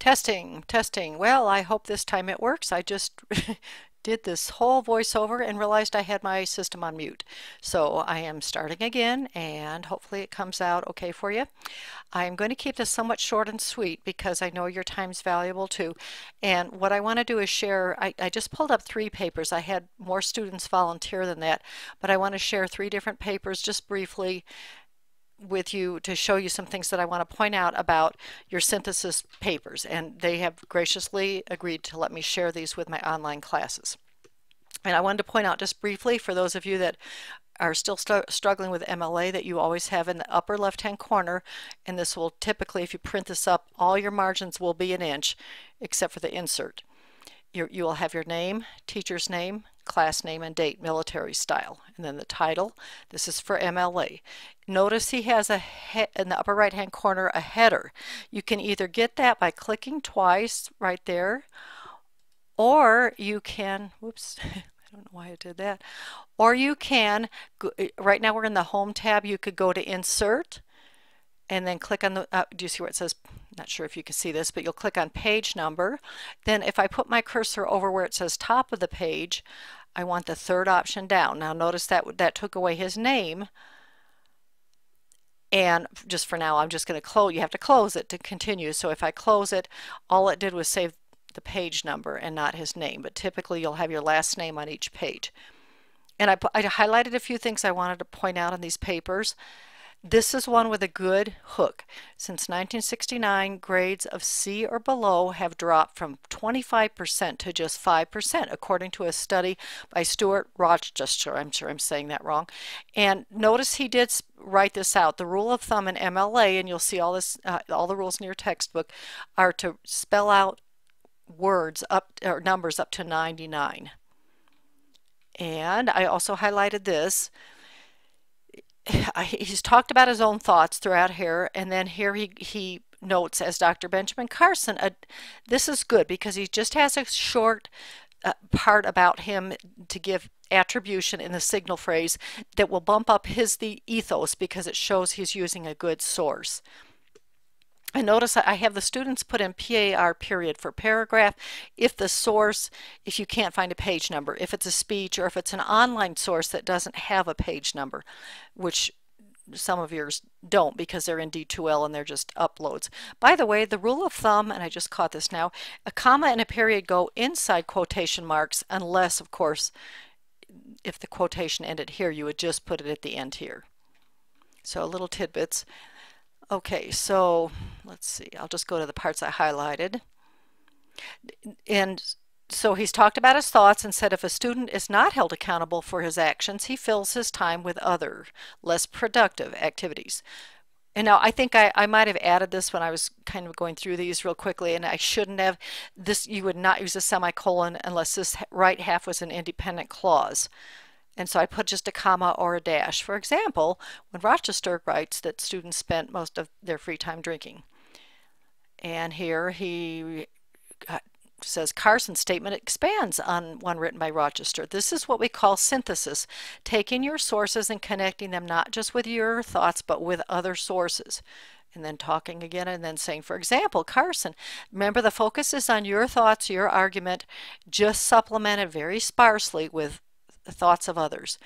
Testing, testing. Well, I hope this time it works. I just did this whole voiceover and realized I had my system on mute. So I am starting again and hopefully it comes out okay for you. I'm going to keep this somewhat short and sweet because I know your time's valuable too. And what I want to do is share, I just pulled up 3 papers. I had more students volunteer than that, but I want to share 3 different papers just briefly with you to show you some things that I want to point out about your synthesis papers, and they have graciously agreed to let me share these with my online classes. And I wanted to point out just briefly for those of you that are still struggling with MLA that you always have in the upper left hand corner, and this will typically, if you print this up, all your margins will be 1 inch except for the insert. You will have your name, teacher's name, class name, and date, military style. And then the title, this is for MLA. Notice he has in the upper right hand corner a header. You can either get that by clicking twice right there, or you can, whoops, I don't know why I did that, or you can, right now we're in the home tab, you could go to insert and then click on the, do you see where it says, not sure if you can see this, but you'll click on page number. Then if I put my cursor over where it says top of the page, I want the 3rd option down. Now notice that took away his name, and just for now I'm just going to close. You have to close it to continue, so if I close it, all it did was save the page number and not his name, but typically you'll have your last name on each page. And I highlighted a few things I wanted to point out in these papers. This is one with a good hook. Since 1969, grades of C or below have dropped from 25% to just 5%, according to a study by Stuart Rochester. I'm sure I'm saying that wrong. And notice he did write this out. The rule of thumb in MLA, and you'll see all this, all the rules in your textbook, are to spell out words up or numbers up to 99. And I also highlighted this. He's talked about his own thoughts throughout here, and then here he notes, as Dr. Benjamin Carson, this is good because he just has a short part about him to give attribution in the signal phrase that will bump up the ethos because it shows he's using a good source. And notice I have the students put in PAR period for paragraph if the source, if you can't find a page number, if it's a speech or if it's an online source that doesn't have a page number, which some of yours don't because they're in D2L and they're just uploads. By the way, the rule of thumb, and I just caught this now, a comma and a period go inside quotation marks unless, of course, if the quotation ended here, you would just put it at the end here. So little tidbits. Okay, so let's see, I'll just go to the parts I highlighted. And so he's talked about his thoughts and said if a student is not held accountable for his actions, he fills his time with other, less productive activities. And now I think I might have added this when I was kind of going through these real quickly, and I shouldn't have. This, you would not use a semicolon unless this right half was an independent clause. And so I put just a comma or a dash. For example, when Rochester writes that students spent most of their free time drinking. And here he says Carson's statement expands on one written by Rochester. This is what we call synthesis, taking your sources and connecting them not just with your thoughts but with other sources. And then talking again and then saying, for example, Carson, remember the focus is on your thoughts, your argument, just supplemented very sparsely with the thoughts of others.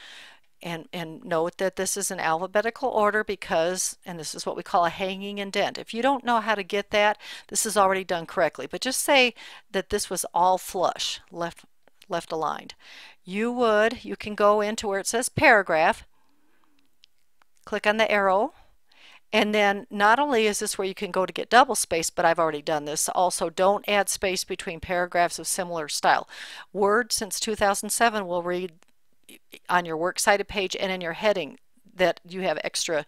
And note that this is in alphabetical order because, and this is what we call a hanging indent. If you don't know how to get that, this is already done correctly. But just say that this was all flush, left aligned. You can go into where it says paragraph, click on the arrow, and then not only is this where you can go to get double space, but I've already done this. Also, don't add space between paragraphs of similar style. Word since 2007 will read on your works cited page and in your heading that you have extra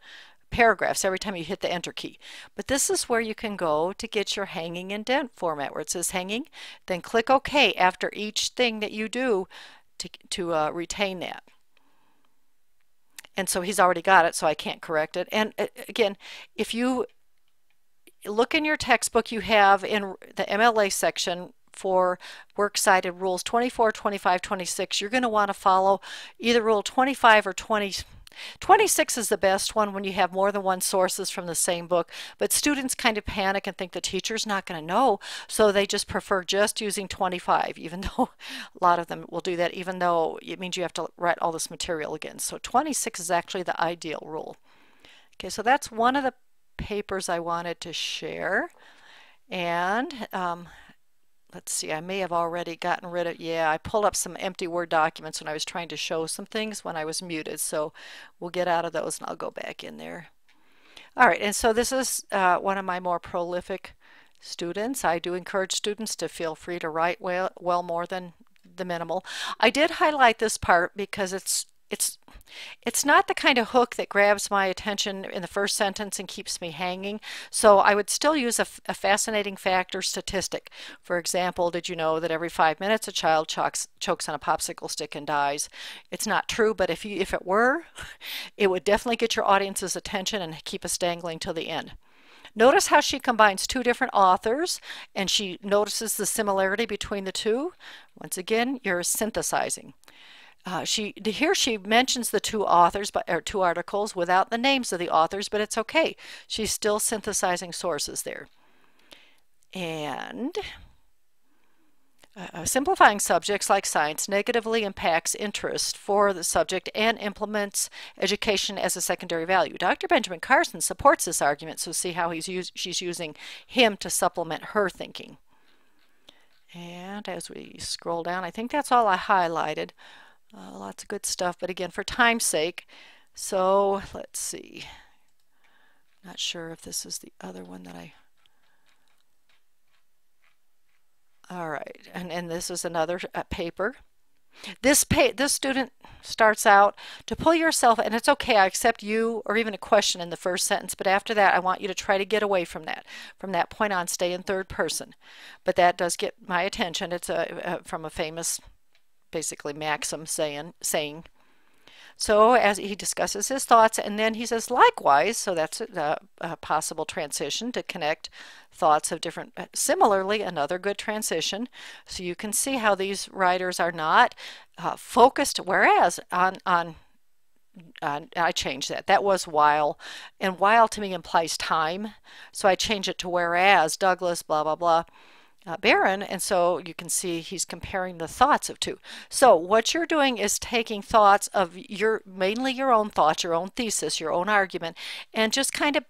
paragraphs every time you hit the enter key. But this is where you can go to get your hanging indent format where it says hanging, then click OK after each thing that you do to retain that. And so he's already got it, so I can't correct it. And again, if you look in your textbook, you have in the MLA section for works cited rules 24, 25, 26. You're going to want to follow either rule 25 or 20. 26 is the best one when you have more than one sources from the same book, but students kind of panic and think the teacher's not going to know, so they just prefer just using 25, even though a lot of them will do that, even though it means you have to write all this material again. So 26 is actually the ideal rule. Okay, so that's one of the papers I wanted to share. And let's see, I may have already gotten rid of, yeah, I pulled up some empty Word documents when I was trying to show some things when I was muted, so we'll get out of those and I'll go back in there. All right, and so this is one of my more prolific students. I do encourage students to feel free to write well more than the minimal. I did highlight this part because it's not the kind of hook that grabs my attention in the first sentence and keeps me hanging. So I would still use a fascinating fact or statistic. For example, did you know that every 5 minutes a child chokes on a popsicle stick and dies? It's not true, but if it were, it would definitely get your audience's attention and keep us dangling till the end. Notice how she combines two different authors and she notices the similarity between the two. Once again, you're synthesizing. Here she mentions the two authors, or two articles without the names of the authors, but it's okay. She's still synthesizing sources there. And simplifying subjects like science negatively impacts interest for the subject and implements education as a secondary value. Dr. Benjamin Carson supports this argument, so see how she's using him to supplement her thinking. And as we scroll down, I think that's all I highlighted. Lots of good stuff, but again, for time's sake, so let's see. Not sure if this is the other one that all right, and this is another paper. This student starts out to pull yourself, and it's okay, I accept you or even a question in the first sentence, but after that I want you to try to get away from that. From that point on, stay in third person. But that does get my attention. It's from a famous basically maxim saying. So as he discusses his thoughts, and then he says likewise, so that's a possible transition to connect thoughts of different, similarly another good transition. So you can see how these writers are not focused, whereas I changed that. That was while, and while to me implies time, so I change it to whereas Douglas blah blah blah Barron, and so you can see he's comparing the thoughts of two. So what you're doing is taking thoughts of mainly your own thoughts, your own thesis, your own argument, and just kind of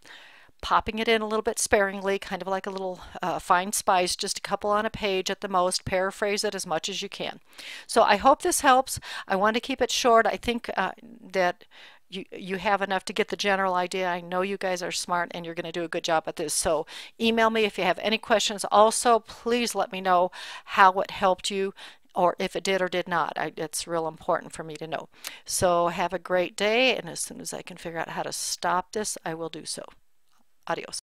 popping it in a little bit sparingly, kind of like a little fine spice, just a couple on a page at the most. Paraphrase it as much as you can. So I hope this helps. I want to keep it short. I think that you have enough to get the general idea. I know you guys are smart and you're going to do a good job at this. So email me if you have any questions. Also, please let me know how it helped you or if it did or did not. It's real important for me to know. So have a great day, and as soon as I can figure out how to stop this, I will do so. Adios.